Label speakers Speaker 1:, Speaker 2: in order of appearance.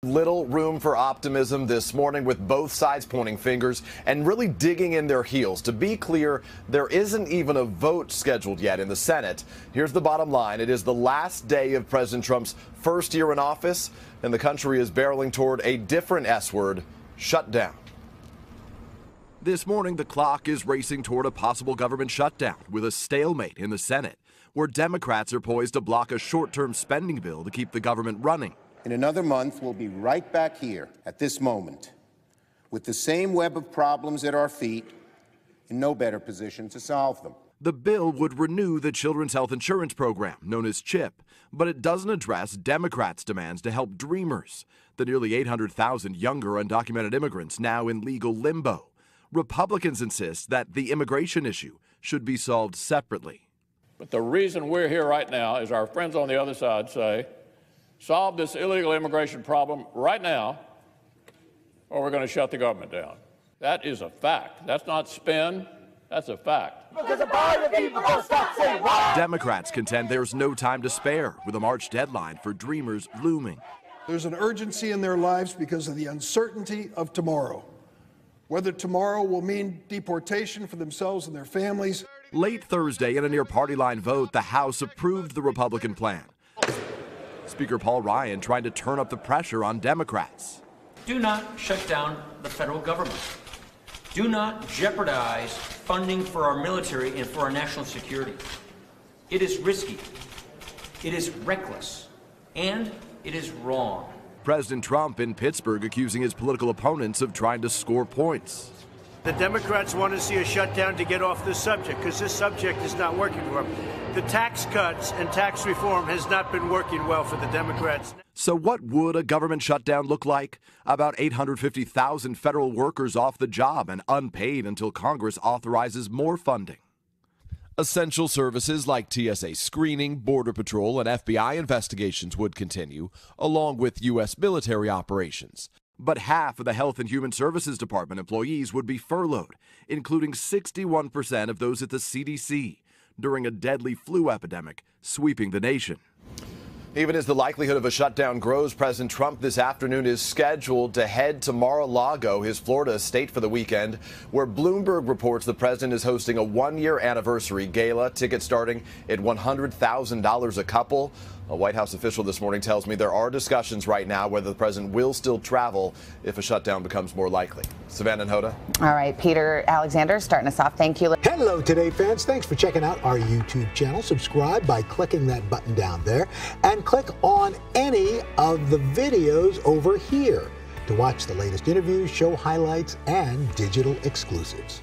Speaker 1: Little room for optimism this morning, with both sides pointing fingers and really digging in their heels. To be clear, there isn't even a vote scheduled yet in the Senate. Here's the bottom line. It is the last day of President Trump's first year in office, and the country is barreling toward a different S word: shutdown. This morning, the clock is racing toward a possible government shutdown, with a stalemate in the Senate, where Democrats are poised to block a short-term spending bill to keep the government running.
Speaker 2: In another month, we'll be right back here at this moment with the same web of problems at our feet, in no better position to solve them.
Speaker 1: The bill would renew the Children's Health Insurance Program, known as CHIP, but it doesn't address Democrats' demands to help Dreamers, the nearly 800,000 younger undocumented immigrants now in legal limbo. Republicans insist that the immigration issue should be solved separately.
Speaker 3: But the reason we're here right now is our friends on the other side say, solve this illegal immigration problem right now, or we're going to shut the government down. That is a fact. That's not spin. That's a fact.
Speaker 1: Democrats contend there's no time to spare, with a March deadline for Dreamers looming.
Speaker 4: There's an urgency in their lives because of the uncertainty of tomorrow. Whether tomorrow will mean deportation for themselves and their families.
Speaker 1: Late Thursday, in a near party line vote, the House approved the Republican plan. Speaker Paul Ryan trying to turn up the pressure on Democrats.
Speaker 5: Do not shut down the federal government. Do not jeopardize funding for our military and for our national security. It is risky, it is reckless, and it is wrong.
Speaker 1: President Trump in Pittsburgh accusing his political opponents of trying to score points.
Speaker 6: The Democrats want to see a shutdown to get off this subject because this subject is not working for them. The tax cuts and tax reform has not been working well for the Democrats.
Speaker 1: So what would a government shutdown look like? About 850,000 federal workers off the job and unpaid until Congress authorizes more funding. Essential services like TSA screening, Border Patrol, and FBI investigations would continue, along with U.S. military operations. But half of the Health and Human Services Department employees would be furloughed, including 61% of those at the CDC, during a deadly flu epidemic sweeping the nation. Even as the likelihood of a shutdown grows, President Trump this afternoon is scheduled to head to Mar-a-Lago, his Florida estate, for the weekend, where Bloomberg reports the president is hosting a one-year anniversary gala, tickets starting at $100,000 a couple. A White House official this morning tells me there are discussions right now whether the president will still travel if a shutdown becomes more likely. Savannah and Hoda.
Speaker 7: All right, Peter Alexander starting us off. Thank you.
Speaker 8: Hello, Today fans. Thanks for checking out our YouTube channel. Subscribe by clicking that button down there and click on any of the videos over here to watch the latest interviews, show highlights, and digital exclusives.